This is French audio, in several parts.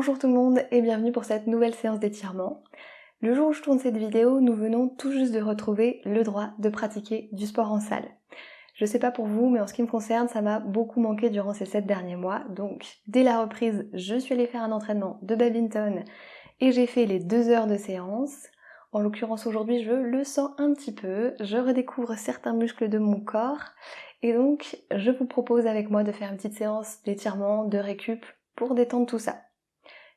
Bonjour tout le monde et bienvenue pour cette nouvelle séance d'étirement. Le jour où je tourne cette vidéo, nous venons tout juste de retrouver le droit de pratiquer du sport en salle. Je sais pas pour vous, mais en ce qui me concerne, ça m'a beaucoup manqué durant ces 7 derniers mois. Donc dès la reprise, je suis allée faire un entraînement de badminton et j'ai fait les 2 heures de séance. En l'occurrence aujourd'hui, je le sens un petit peu, je redécouvre certains muscles de mon corps et donc je vous propose avec moi de faire une petite séance d'étirement, de récup pour détendre tout ça.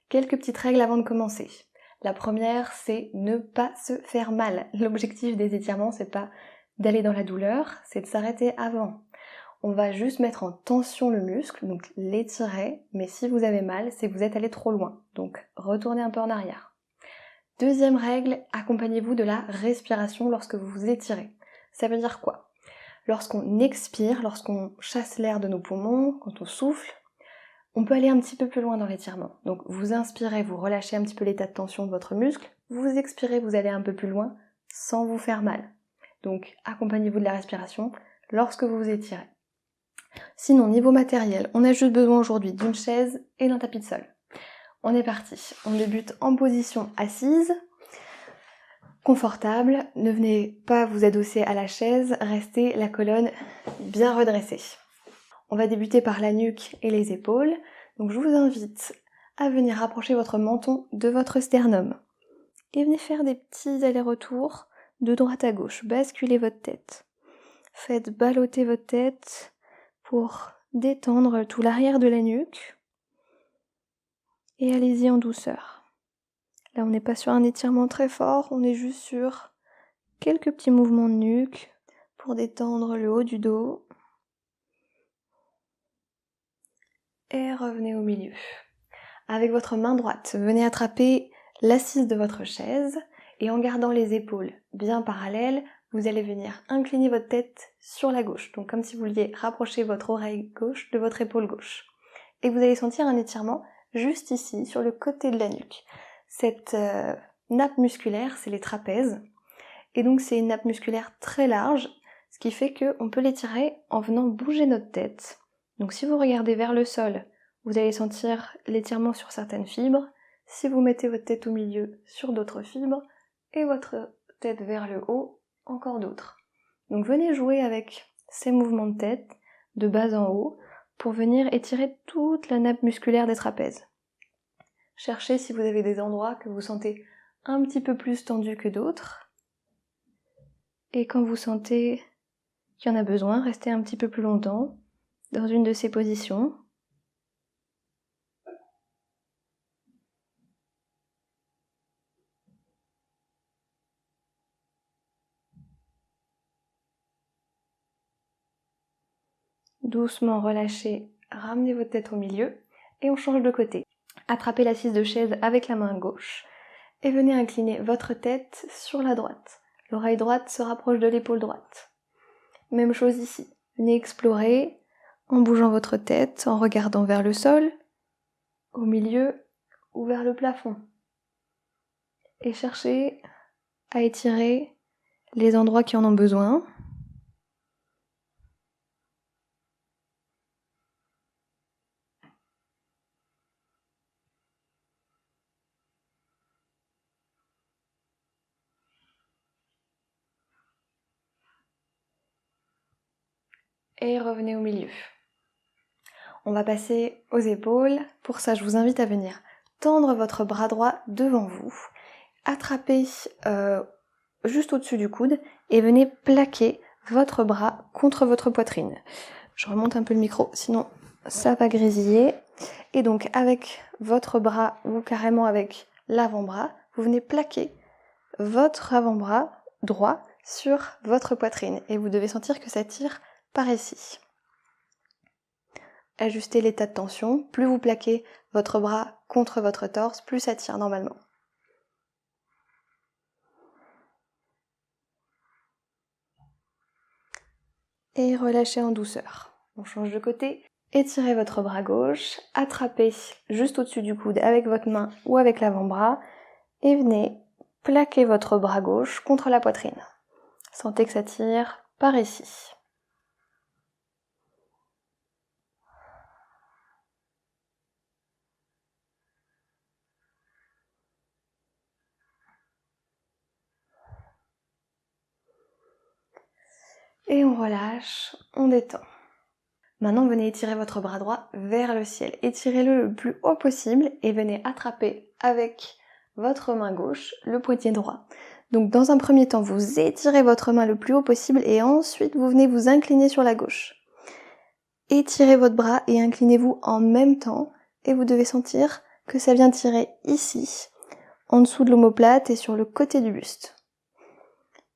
Quelques petites règles avant de commencer. La première, c'est ne pas se faire mal. L'objectif des étirements, c'est pas d'aller dans la douleur, c'est de s'arrêter avant. On va juste mettre en tension le muscle, donc l'étirer, mais si vous avez mal, c'est que vous êtes allé trop loin. Donc retournez un peu en arrière. Deuxième règle, accompagnez-vous de la respiration lorsque vous vous étirez. Ça veut dire quoi? Lorsqu'on expire, lorsqu'on chasse l'air de nos poumons, quand on souffle, on peut aller un petit peu plus loin dans l'étirement. Donc vous inspirez, vous relâchez un petit peu l'état de tension de votre muscle, vous expirez, vous allez un peu plus loin sans vous faire mal. Donc accompagnez-vous de la respiration lorsque vous vous étirez. Sinon, niveau matériel, on a juste besoin aujourd'hui d'une chaise et d'un tapis de sol. On est parti. On débute en position assise, confortable. Ne venez pas vous adosser à la chaise, restez la colonne bien redressée. On va débuter par la nuque et les épaules. Donc je vous invite à venir rapprocher votre menton de votre sternum. Et venez faire des petits allers-retours de droite à gauche. Basculez votre tête. Faites balloter votre tête pour détendre tout l'arrière de la nuque. Et allez-y en douceur. Là on n'est pas sur un étirement très fort, on est juste sur quelques petits mouvements de nuque pour détendre le haut du dos. Et revenez au milieu. Avec votre main droite, venez attraper l'assise de votre chaise et en gardant les épaules bien parallèles, vous allez venir incliner votre tête sur la gauche. Donc comme si vous vouliez rapprocher votre oreille gauche de votre épaule gauche. Et vous allez sentir un étirement juste ici, sur le côté de la nuque. Cette nappe musculaire, c'est les trapèzes. Et donc c'est une nappe musculaire très large, ce qui fait qu'on peut l'étirer en venant bouger notre tête. Donc si vous regardez vers le sol, vous allez sentir l'étirement sur certaines fibres. Si vous mettez votre tête au milieu, sur d'autres fibres. Et votre tête vers le haut, encore d'autres. Donc venez jouer avec ces mouvements de tête, de bas en haut, pour venir étirer toute la nappe musculaire des trapèzes. Cherchez si vous avez des endroits que vous sentez un petit peu plus tendus que d'autres. Et quand vous sentez qu'il y en a besoin, restez un petit peu plus longtemps dans une de ces positions. Doucement relâchez, ramenez votre tête au milieu et on change de côté. Attrapez l'assise de chaise avec la main gauche et venez incliner votre tête sur la droite. L'oreille droite se rapproche de l'épaule droite. Même chose ici. Venez explorer en bougeant votre tête, en regardant vers le sol, au milieu ou vers le plafond. Et cherchez à étirer les endroits qui en ont besoin. Et revenez au milieu. On va passer aux épaules. Pour ça, je vous invite à venir tendre votre bras droit devant vous, attraper juste au-dessus du coude et venez plaquer votre bras contre votre poitrine. Je remonte un peu le micro, sinon ça va grésiller. Et donc avec votre bras ou carrément avec l'avant-bras, vous venez plaquer votre avant-bras droit sur votre poitrine. Et vous devez sentir que ça tire par ici. Ajustez l'état de tension. Plus vous plaquez votre bras contre votre torse, plus ça tire normalement. Et relâchez en douceur. On change de côté. Étirez votre bras gauche, attrapez juste au-dessus du coude avec votre main ou avec l'avant-bras et venez plaquer votre bras gauche contre la poitrine. Sentez que ça tire par ici. Et on relâche, on détend. Maintenant, venez étirer votre bras droit vers le ciel. Étirez-le le plus haut possible et venez attraper avec votre main gauche le poignet droit. Donc dans un premier temps, vous étirez votre main le plus haut possible et ensuite vous venez vous incliner sur la gauche. Étirez votre bras et inclinez-vous en même temps et vous devez sentir que ça vient tirer ici, en dessous de l'omoplate et sur le côté du buste.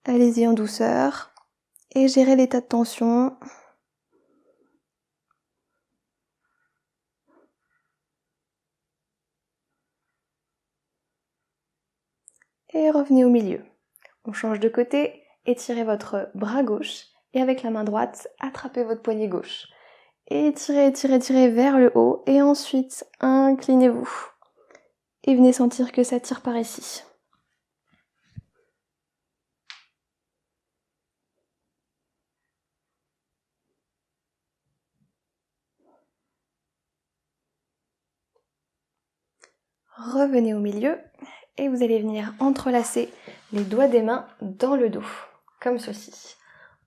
Allez-y en douceur et gérez l'état de tension. Et revenez au milieu. On change de côté, étirez votre bras gauche et avec la main droite, attrapez votre poignet gauche. Étirez, étirez, étirez vers le haut et ensuite inclinez-vous. Et venez sentir que ça tire par ici. Revenez au milieu et vous allez venir entrelacer les doigts des mains dans le dos, comme ceci.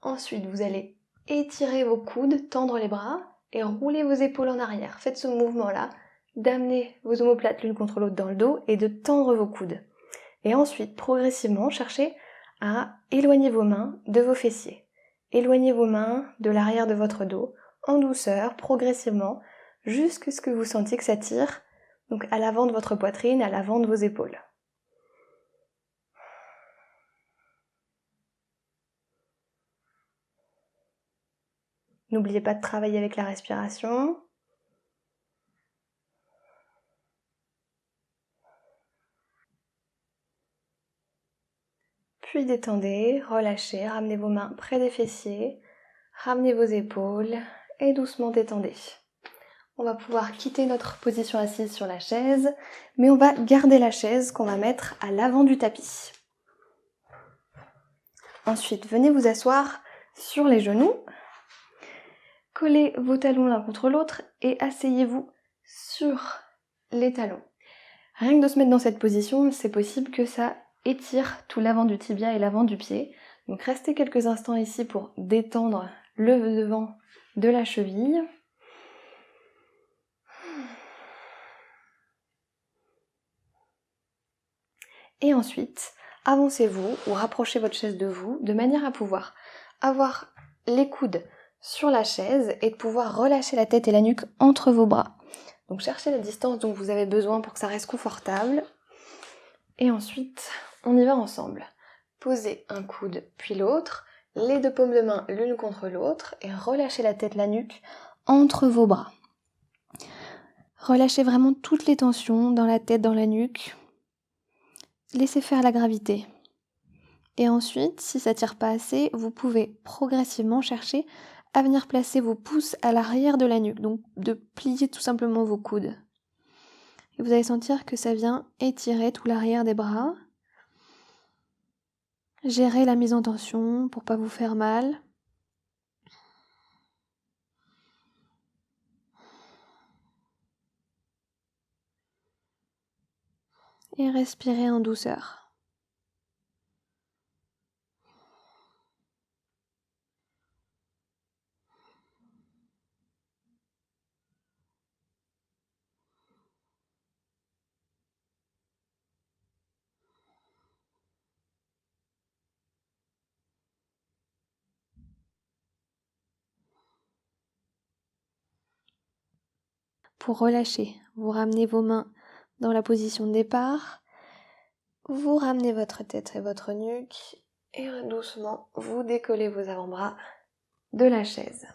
Ensuite, vous allez étirer vos coudes, tendre les bras et rouler vos épaules en arrière. Faites ce mouvement-là, d'amener vos omoplates l'une contre l'autre dans le dos et de tendre vos coudes. Et ensuite, progressivement, cherchez à éloigner vos mains de vos fessiers. Éloignez vos mains de l'arrière de votre dos, en douceur, progressivement, jusqu'à ce que vous sentiez que ça tire, donc à l'avant de votre poitrine, à l'avant de vos épaules. N'oubliez pas de travailler avec la respiration. Puis détendez, relâchez, ramenez vos mains près des fessiers, ramenez vos épaules et doucement détendez. On va pouvoir quitter notre position assise sur la chaise, mais on va garder la chaise qu'on va mettre à l'avant du tapis. Ensuite, venez vous asseoir sur les genoux, collez vos talons l'un contre l'autre et asseyez-vous sur les talons. Rien que de se mettre dans cette position, c'est possible que ça étire tout l'avant du tibia et l'avant du pied. Donc restez quelques instants ici pour détendre le devant de la cheville. Et ensuite, avancez-vous ou rapprochez votre chaise de vous de manière à pouvoir avoir les coudes sur la chaise et de pouvoir relâcher la tête et la nuque entre vos bras. Donc cherchez la distance dont vous avez besoin pour que ça reste confortable. Et ensuite, on y va ensemble. Posez un coude puis l'autre, les deux paumes de main l'une contre l'autre et relâchez la tête, la nuque entre vos bras. Relâchez vraiment toutes les tensions dans la tête, dans la nuque. Laissez faire la gravité. Et ensuite, si ça tire pas assez, vous pouvez progressivement chercher à venir placer vos pouces à l'arrière de la nuque, donc de plier tout simplement vos coudes. Et vous allez sentir que ça vient étirer tout l'arrière des bras. Gérez la mise en tension pour pas vous faire mal. Et respirez en douceur. Pour relâcher, vous ramenez vos mains dans la position de départ. Vous ramenez votre tête et votre nuque et doucement vous décollez vos avant-bras de la chaise.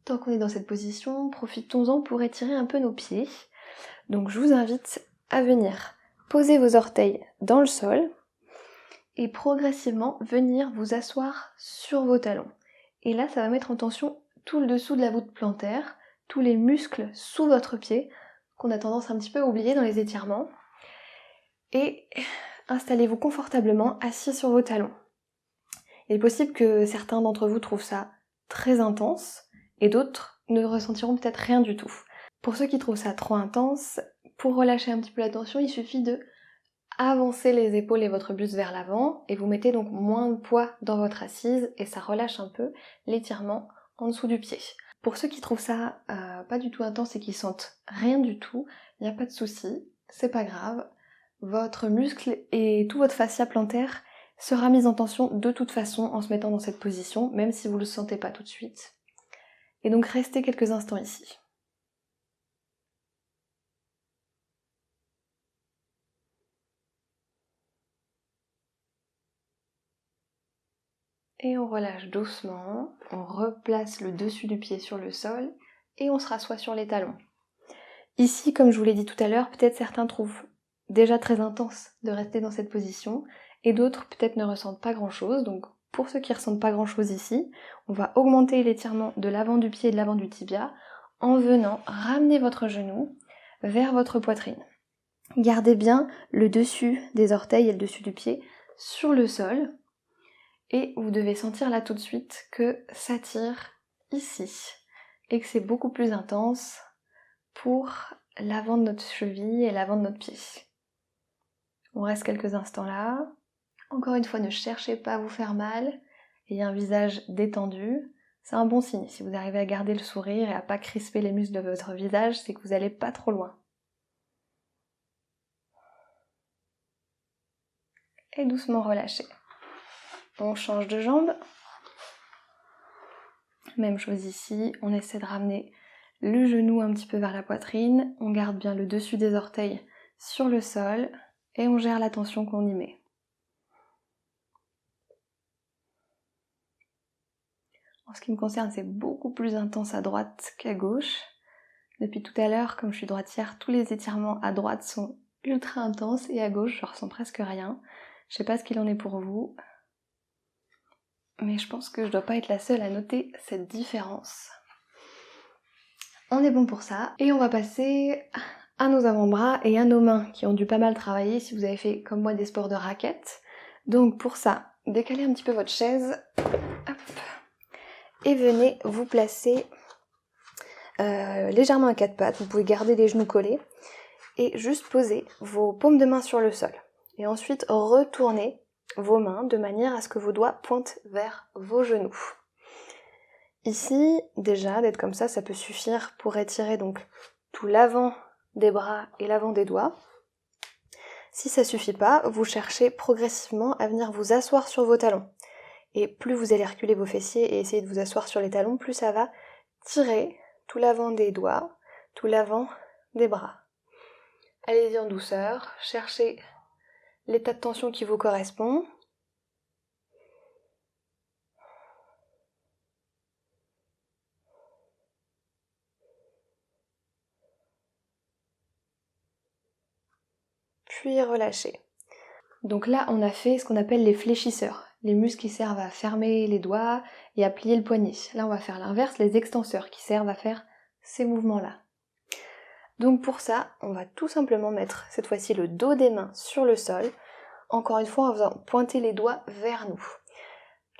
Tant qu'on est dans cette position, profitons-en pour étirer un peu nos pieds. Donc je vous invite à venir poser vos orteils dans le sol et progressivement venir vous asseoir sur vos talons. Et là, ça va mettre en tension tout le dessous de la voûte plantaire, tous les muscles sous votre pied qu'on a tendance un petit peu à oublier dans les étirements. Et installez-vous confortablement assis sur vos talons. Il est possible que certains d'entre vous trouvent ça très intense et d'autres ne ressentiront peut-être rien du tout. Pour ceux qui trouvent ça trop intense, pour relâcher un petit peu la tension, il suffit de avancez les épaules et votre buste vers l'avant et vous mettez donc moins de poids dans votre assise et ça relâche un peu l'étirement en dessous du pied. Pour ceux qui trouvent ça pas du tout intense et qui sentent rien du tout, il n'y a pas de souci, c'est pas grave. Votre muscle et tout votre fascia plantaire sera mis en tension de toute façon en se mettant dans cette position, même si vous ne le sentez pas tout de suite. Et donc restez quelques instants ici. Et on relâche doucement, on replace le dessus du pied sur le sol et on se rassoit sur les talons. Ici, comme je vous l'ai dit tout à l'heure, peut-être certains trouvent déjà très intense de rester dans cette position et d'autres peut-être ne ressentent pas grand-chose. Donc pour ceux qui ne ressentent pas grand-chose ici, on va augmenter l'étirement de l'avant du pied et de l'avant du tibia en venant ramener votre genou vers votre poitrine. Gardez bien le dessus des orteils et le dessus du pied sur le sol. Et vous devez sentir là tout de suite que ça tire ici et que c'est beaucoup plus intense pour l'avant de notre cheville et l'avant de notre pied. On reste quelques instants là. Encore une fois, ne cherchez pas à vous faire mal. Ayez un visage détendu. C'est un bon signe. Si vous arrivez à garder le sourire et à pas crisper les muscles de votre visage, c'est que vous n'allez pas trop loin. Et doucement relâchez. On change de jambe. Même chose ici, on essaie de ramener le genou un petit peu vers la poitrine, on garde bien le dessus des orteils sur le sol et on gère la tension qu'on y met. En ce qui me concerne, c'est beaucoup plus intense à droite qu'à gauche. Depuis tout à l'heure, comme je suis droitière, tous les étirements à droite sont ultra intenses et à gauche, je ressens presque rien. Je sais pas ce qu'il en est pour vous, mais je pense que je dois pas être la seule à noter cette différence. On est bon pour ça, et on va passer à nos avant-bras et à nos mains qui ont dû pas mal travailler si vous avez fait comme moi des sports de raquettes. Donc pour ça, décalez un petit peu votre chaise, hop, et venez vous placer légèrement à quatre pattes. Vous pouvez garder les genoux collés et juste poser vos paumes de main sur le sol. Et ensuite retournez vos mains de manière à ce que vos doigts pointent vers vos genoux. Ici, déjà, d'être comme ça peut suffire pour étirer donc tout l'avant des bras et l'avant des doigts. Si ça suffit pas, vous cherchez progressivement à venir vous asseoir sur vos talons. Et plus vous allez reculer vos fessiers et essayer de vous asseoir sur les talons, plus ça va tirer tout l'avant des doigts, tout l'avant des bras. Allez-y en douceur, cherchez l'état de tension qui vous correspond. Puis relâchez. Donc là, on a fait ce qu'on appelle les fléchisseurs, les muscles qui servent à fermer les doigts et à plier le poignet. Là, on va faire l'inverse, les extenseurs qui servent à faire ces mouvements-là. Donc pour ça, on va tout simplement mettre cette fois-ci le dos des mains sur le sol, encore une fois en faisant pointer les doigts vers nous.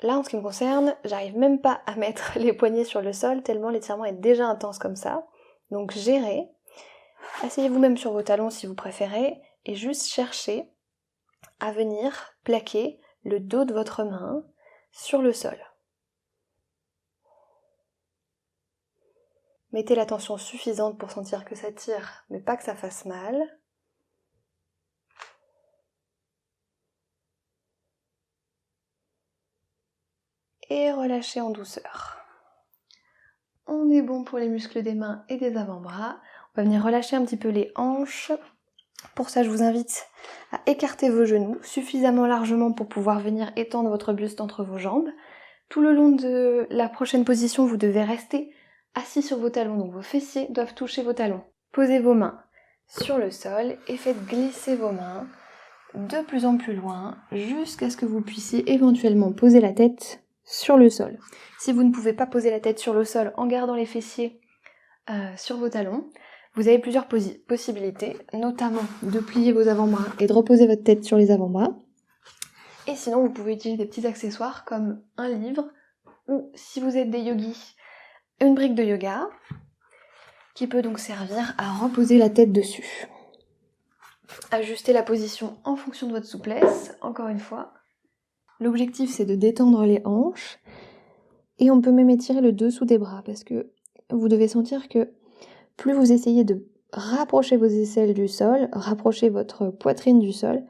Là, en ce qui me concerne, j'arrive même pas à mettre les poignets sur le sol tellement l'étirement est déjà intense comme ça. Donc gérez, asseyez-vous même sur vos talons si vous préférez, et juste cherchez à venir plaquer le dos de votre main sur le sol. Mettez la tension suffisante pour sentir que ça tire, mais pas que ça fasse mal. Et relâchez en douceur. On est bon pour les muscles des mains et des avant-bras. On va venir relâcher un petit peu les hanches. Pour ça, je vous invite à écarter vos genoux suffisamment largement pour pouvoir venir étendre votre buste entre vos jambes. Tout le long de la prochaine position, vous devez rester assis sur vos talons, donc vos fessiers doivent toucher vos talons. Posez vos mains sur le sol et faites glisser vos mains de plus en plus loin jusqu'à ce que vous puissiez éventuellement poser la tête sur le sol. Si vous ne pouvez pas poser la tête sur le sol en gardant les fessiers sur vos talons, vous avez plusieurs possibilités, notamment de plier vos avant-bras et de reposer votre tête sur les avant-bras. Et sinon, vous pouvez utiliser des petits accessoires comme un livre ou, si vous êtes des yogis, une brique de yoga qui peut donc servir à reposer la tête dessus. Ajustez la position en fonction de votre souplesse, encore une fois. L'objectif, c'est de détendre les hanches. Et on peut même étirer le dessous des bras parce que vous devez sentir que plus vous essayez de rapprocher vos aisselles du sol, rapprocher votre poitrine du sol,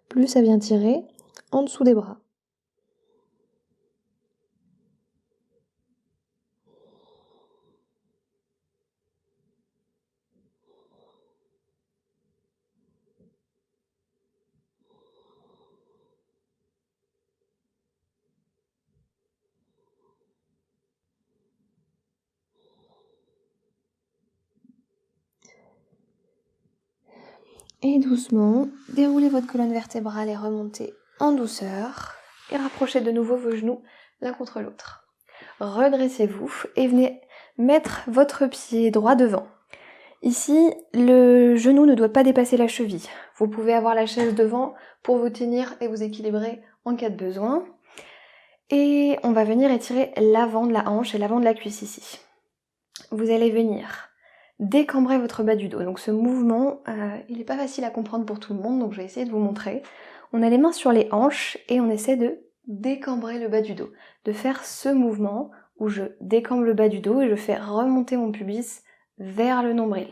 plus ça vient tirer en dessous des bras. Et doucement, déroulez votre colonne vertébrale et remontez en douceur. Et rapprochez de nouveau vos genoux l'un contre l'autre. Redressez-vous et venez mettre votre pied droit devant. Ici, le genou ne doit pas dépasser la cheville. Vous pouvez avoir la chaise devant pour vous tenir et vous équilibrer en cas de besoin. Et on va venir étirer l'avant de la hanche et l'avant de la cuisse ici. Vous allez venir décambrer votre bas du dos. Donc ce mouvement, il n'est pas facile à comprendre pour tout le monde, donc je vais essayer de vous montrer. On a les mains sur les hanches et on essaie de décambrer le bas du dos. De faire ce mouvement où je décambre le bas du dos et je fais remonter mon pubis vers le nombril.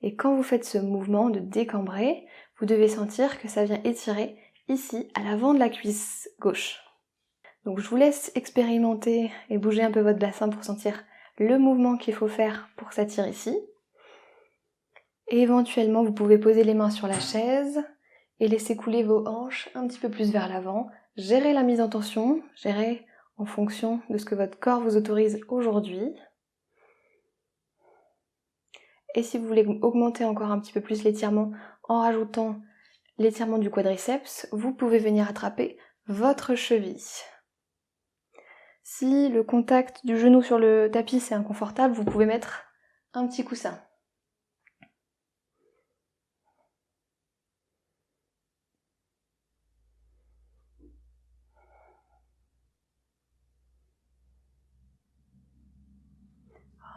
Et quand vous faites ce mouvement de décambrer, vous devez sentir que ça vient étirer ici, à l'avant de la cuisse gauche. Donc je vous laisse expérimenter et bouger un peu votre bassin pour sentir le mouvement qu'il faut faire pour que ça tire ici. Et éventuellement, vous pouvez poser les mains sur la chaise et laisser couler vos hanches un petit peu plus vers l'avant. Gérez la mise en tension, gérez en fonction de ce que votre corps vous autorise aujourd'hui. Et si vous voulez augmenter encore un petit peu plus l'étirement en rajoutant l'étirement du quadriceps, vous pouvez venir attraper votre cheville. Si le contact du genou sur le tapis c'est inconfortable, vous pouvez mettre un petit coussin.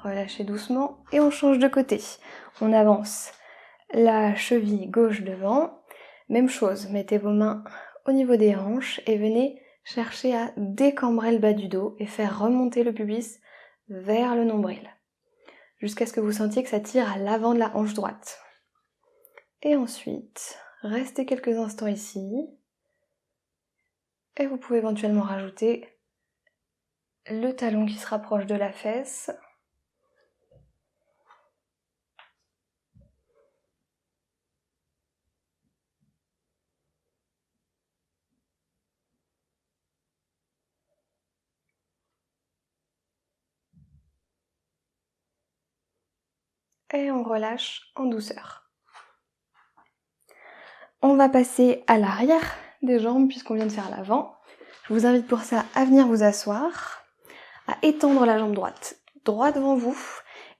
Relâchez doucement et on change de côté. On avance la cheville gauche devant. Même chose, mettez vos mains au niveau des hanches et venez chercher à décambrer le bas du dos et faire remonter le pubis vers le nombril. Jusqu'à ce que vous sentiez que ça tire à l'avant de la hanche droite. Et ensuite, restez quelques instants ici. Et vous pouvez éventuellement rajouter le talon qui se rapproche de la fesse. Et on relâche en douceur. On va passer à l'arrière des jambes puisqu'on vient de faire l'avant. Je vous invite pour ça à venir vous asseoir, à étendre la jambe droite, droit devant vous,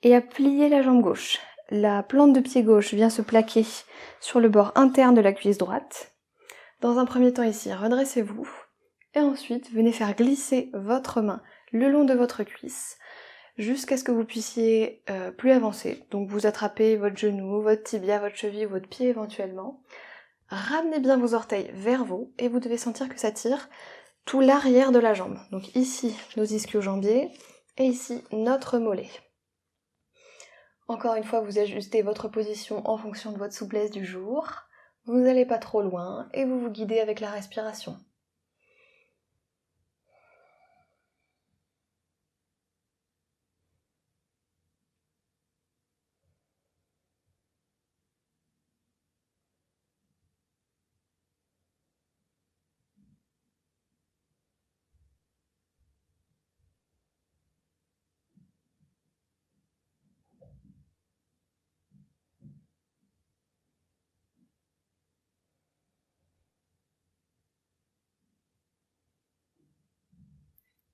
et à plier la jambe gauche. La plante de pied gauche vient se plaquer sur le bord interne de la cuisse droite. Dans un premier temps ici, redressez-vous, et ensuite venez faire glisser votre main le long de votre cuisse, jusqu'à ce que vous puissiez plus avancer. Donc vous attrapez votre genou, votre tibia, votre cheville, votre pied éventuellement. Ramenez bien vos orteils vers vous, et vous devez sentir que ça tire tout l'arrière de la jambe. Donc ici, nos ischio-jambiers, et ici, notre mollet. Encore une fois, vous ajustez votre position en fonction de votre souplesse du jour. Vous n'allez pas trop loin, et vous vous guidez avec la respiration.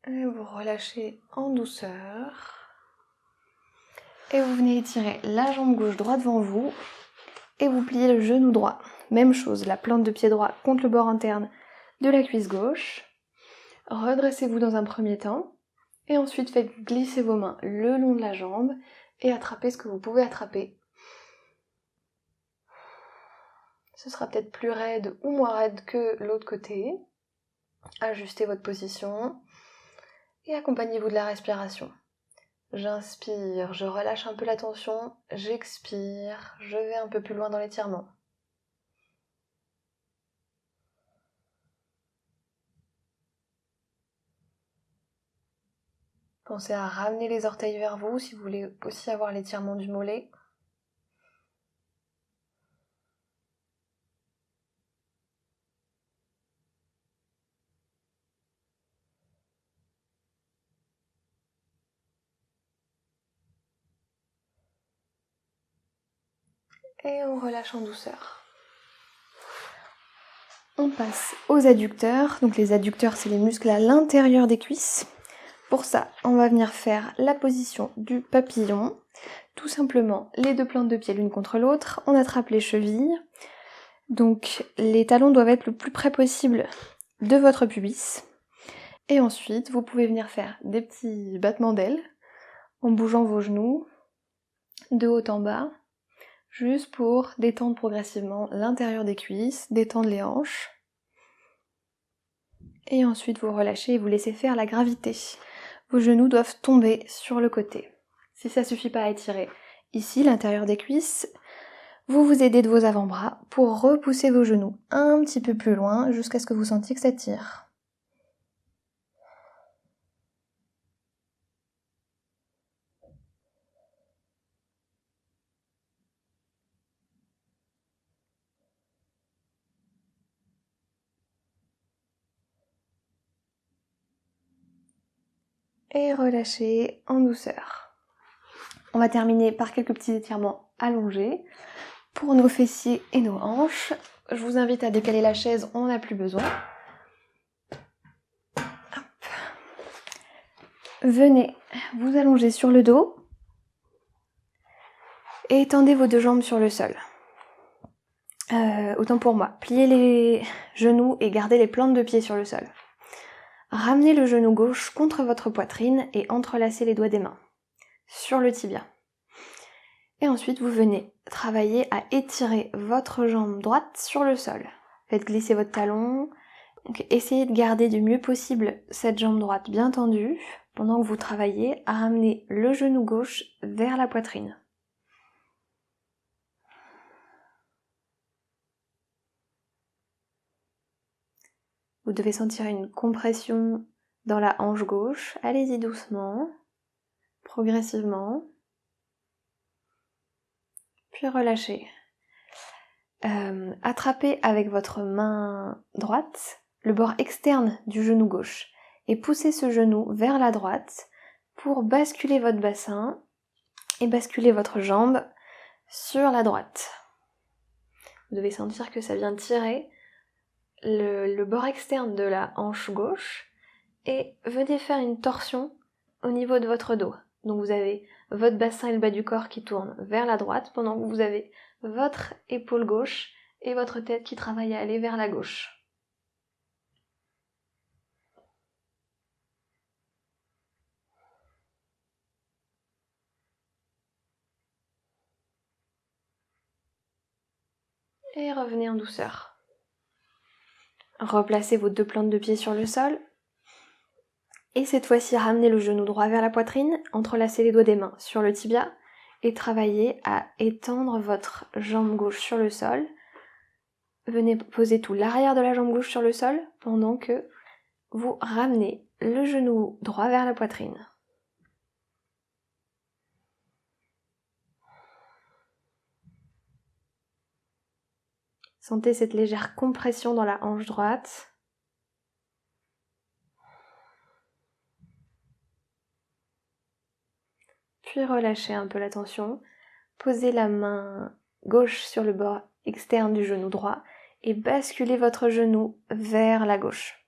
Et vous relâchez en douceur. Et vous venez étirer la jambe gauche droit devant vous. Et vous pliez le genou droit. Même chose, la plante de pied droit contre le bord interne de la cuisse gauche. Redressez-vous dans un premier temps. Et ensuite faites glisser vos mains le long de la jambe. Et attrapez ce que vous pouvez attraper. Ce sera peut-être plus raide ou moins raide que l'autre côté. Ajustez votre position et accompagnez-vous de la respiration. J'inspire, je relâche un peu la tension, j'expire, je vais un peu plus loin dans l'étirement. Pensez à ramener les orteils vers vous si vous voulez aussi avoir l'étirement du mollet. Et on relâche en douceur. On passe aux adducteurs. Donc les adducteurs, c'est les muscles à l'intérieur des cuisses. Pour ça, on va venir faire la position du papillon. Tout simplement, les deux plantes de pied l'une contre l'autre. On attrape les chevilles. Donc les talons doivent être le plus près possible de votre pubis. Et ensuite, vous pouvez venir faire des petits battements d'ailes en bougeant vos genoux de haut en bas, juste pour détendre progressivement l'intérieur des cuisses, détendre les hanches. Et ensuite, vous relâchez et vous laissez faire la gravité. Vos genoux doivent tomber sur le côté. Si ça suffit pas à étirer ici, l'intérieur des cuisses, vous vous aidez de vos avant-bras pour repousser vos genoux un petit peu plus loin jusqu'à ce que vous sentiez que ça tire. Et relâchez en douceur. On va terminer par quelques petits étirements allongés pour nos fessiers et nos hanches. Je vous invite à décaler la chaise, on n'en a plus besoin. Hop. Venez vous allonger sur le dos et étendez vos deux jambes sur le sol. Autant pour moi, pliez les genoux et gardez les plantes de pied sur le sol. Ramenez le genou gauche contre votre poitrine et entrelacez les doigts des mains sur le tibia. Et ensuite, vous venez travailler à étirer votre jambe droite sur le sol. Faites glisser votre talon. Donc, essayez de garder du mieux possible cette jambe droite bien tendue pendant que vous travaillez à ramener le genou gauche vers la poitrine. Vous devez sentir une compression dans la hanche gauche. Allez-y doucement, progressivement. Puis relâchez. Attrapez avec votre main droite le bord externe du genou gauche et poussez ce genou vers la droite pour basculer votre bassin et basculer votre jambe sur la droite. Vous devez sentir que ça vient tirer le bord externe de la hanche gauche et venez faire une torsion au niveau de votre dos. Donc vous avez votre bassin et le bas du corps qui tournent vers la droite pendant que vous avez votre épaule gauche et votre tête qui travaille à aller vers la gauche. Et revenez en douceur. Replacez vos deux plantes de pied sur le sol. Et cette fois-ci, ramenez le genou droit vers la poitrine, entrelacez les doigts des mains sur le tibia et travaillez à étendre votre jambe gauche sur le sol. Venez poser tout l'arrière de la jambe gauche sur le sol pendant que vous ramenez le genou droit vers la poitrine. Sentez cette légère compression dans la hanche droite. Puis relâchez un peu la tension. Posez la main gauche sur le bord externe du genou droit et basculez votre genou vers la gauche.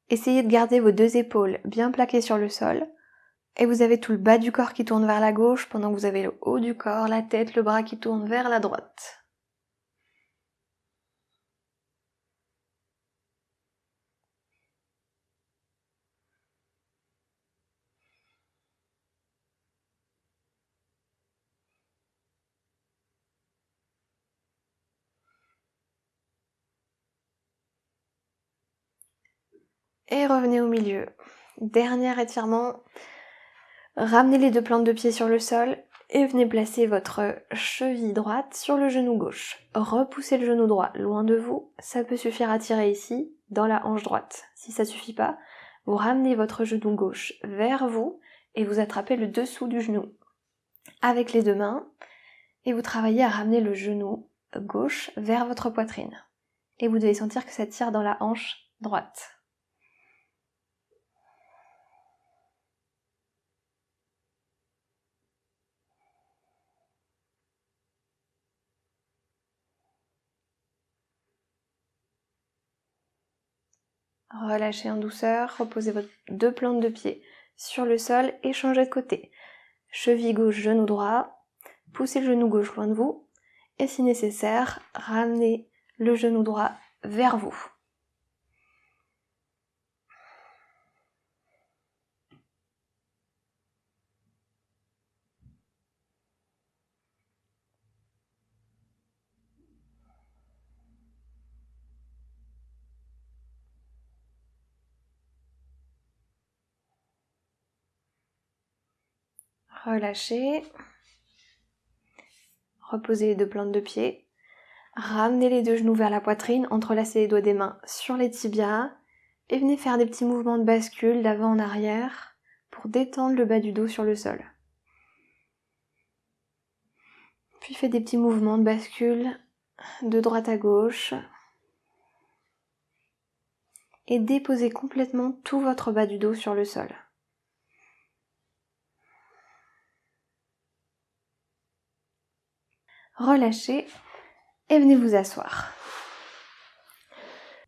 Essayez de garder vos deux épaules bien plaquées sur le sol et vous avez tout le bas du corps qui tourne vers la gauche pendant que vous avez le haut du corps, la tête, le bras qui tourne vers la droite. et revenez au milieu. Dernier étirement. Ramenez les deux plantes de pied sur le sol et venez placer votre cheville droite sur le genou gauche. Repoussez le genou droit loin de vous, ça peut suffire à tirer ici, dans la hanche droite. Si ça suffit pas, vous ramenez votre genou gauche vers vous et vous attrapez le dessous du genou avec les deux mains et vous travaillez à ramener le genou gauche vers votre poitrine. Et vous devez sentir que ça tire dans la hanche droite. Relâchez en douceur, reposez vos deux plantes de pied sur le sol et changez de côté. Cheville gauche, genou droit, poussez le genou gauche loin de vous et si nécessaire, ramenez le genou droit vers vous. Relâchez. Reposez les deux plantes de pied. Ramenez les deux genoux vers la poitrine, entrelacez les doigts des mains sur les tibias et venez faire des petits mouvements de bascule d'avant en arrière pour détendre le bas du dos sur le sol. Puis faites des petits mouvements de bascule de droite à gauche et déposez complètement tout votre bas du dos sur le sol. Relâchez et venez vous asseoir.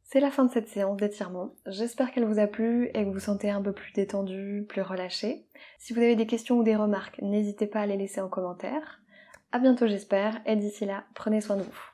C'est la fin de cette séance d'étirement. J'espère qu'elle vous a plu et que vous vous sentez un peu plus détendu, plus relâché. Si vous avez des questions ou des remarques, n'hésitez pas à les laisser en commentaire. À bientôt j'espère, et d'ici là, prenez soin de vous.